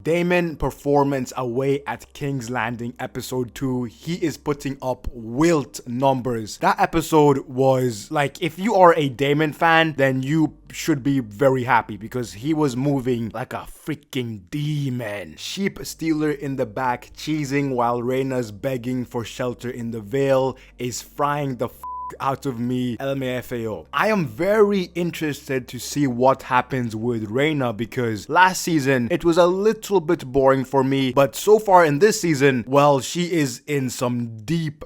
Daemon performance away at King's Landing episode 2, he is putting up wilt numbers. That episode was like, if you are a Daemon fan, then you should be very happy because he was moving like a freaking demon. Sheep stealer in the back cheesing while Rhaena's begging for shelter in the Vale is frying the out of me, LMFAO. I am very interested to see what happens with Rhaena because last season it was a little bit boring for me, but so far in this season, well, she is in some deep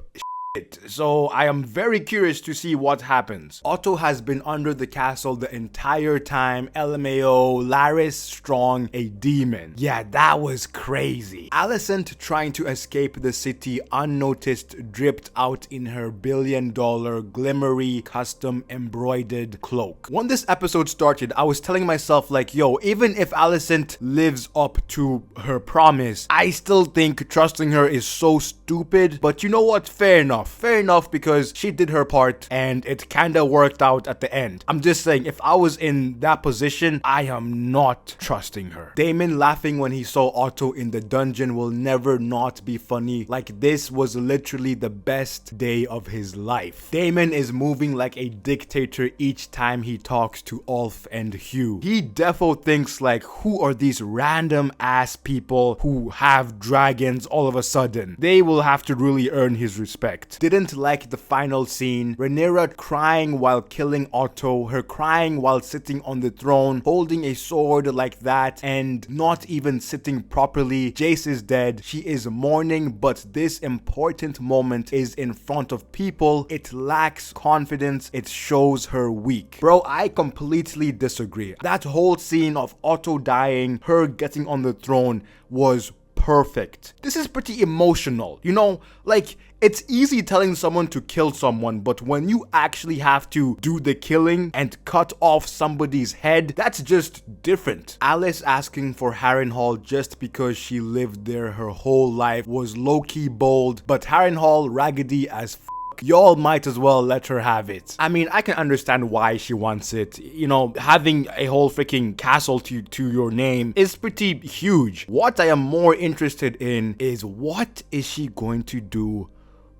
so I am very curious to see what happens. Otto has been under the castle the entire time. LMAO, Larys Strong, a demon. Yeah, that was crazy. Alicent trying to escape the city unnoticed, dripped out in her $1 billion glimmery custom embroidered cloak. When this episode started, I was telling myself like, yo, even if Alicent lives up to her promise, I still think trusting her is so stupid. But you know what? Fair enough. Fair enough because she did her part and it kinda worked out at the end. I'm just saying, if I was in that position, I am not trusting her. Daemon laughing when he saw Otto in the dungeon will never not be funny. Like, this was literally the best day of his life. Daemon is moving like a dictator each time he talks to Ulf and Hugh. He defo thinks like, who are these random ass people who have dragons all of a sudden? They will have to really earn his respect. Didn't like the final scene. Rhaenyra crying while killing Otto, her crying while sitting on the throne, holding a sword like that and not even sitting properly. Jace is dead. She is mourning, but this important moment is in front of people. It lacks confidence. It shows her weak. Bro, I completely disagree. That whole scene of Otto dying, her getting on the throne was perfect. This is pretty emotional, you know, like it's easy telling someone to kill someone, but when you actually have to do the killing and cut off somebody's head, that's just different. Alice asking for Harrenhal just because she lived there her whole life was low-key bold, but Harrenhal raggedy as y'all might as well let her have it. I mean, I can understand why she wants it. You know, having a whole freaking castle to your name is pretty huge. What I am more interested in is what is she going to do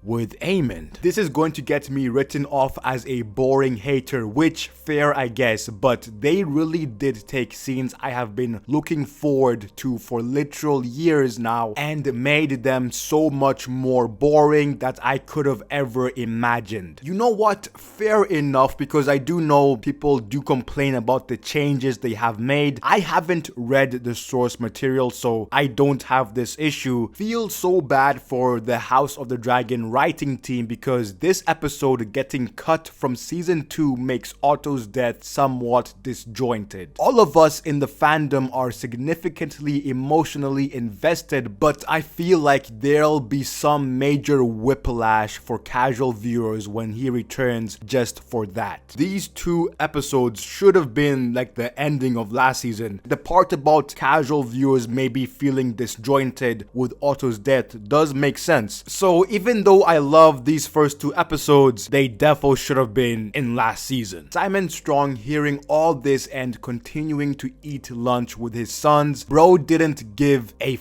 with Aemond. This is going to get me written off as a boring hater, which fair I guess, but they really did take scenes I have been looking forward to for literal years now and made them so much more boring that I could have ever imagined. You know what? Fair enough, because I do know people do complain about the changes they have made. I haven't read the source material, so I don't have this issue. Feel so bad for the House of the Dragon writing team because this episode getting cut from season 2 makes Otto's death somewhat disjointed. All of us in the fandom are significantly emotionally invested, but I feel like there'll be some major whiplash for casual viewers when he returns just for that. These 2 episodes should have been like the ending of last season. The part about casual viewers maybe feeling disjointed with Otto's death does make sense. So even though I love these first 2 episodes, they defo should have been in last season. Simon Strong hearing all this and continuing to eat lunch with his sons. Bro didn't give a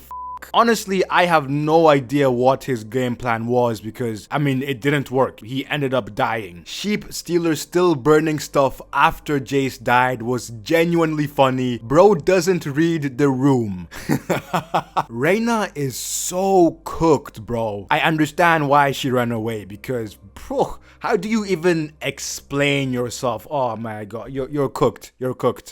Honestly, I have no idea what his game plan was because, I mean, it didn't work. He ended up dying. Sheep Stealer still burning stuff after Jace died was genuinely funny. Bro doesn't read the room. Rhaena is so cooked, bro. I understand why she ran away because, bro, how do you even explain yourself? Oh my god, you're cooked. You're cooked.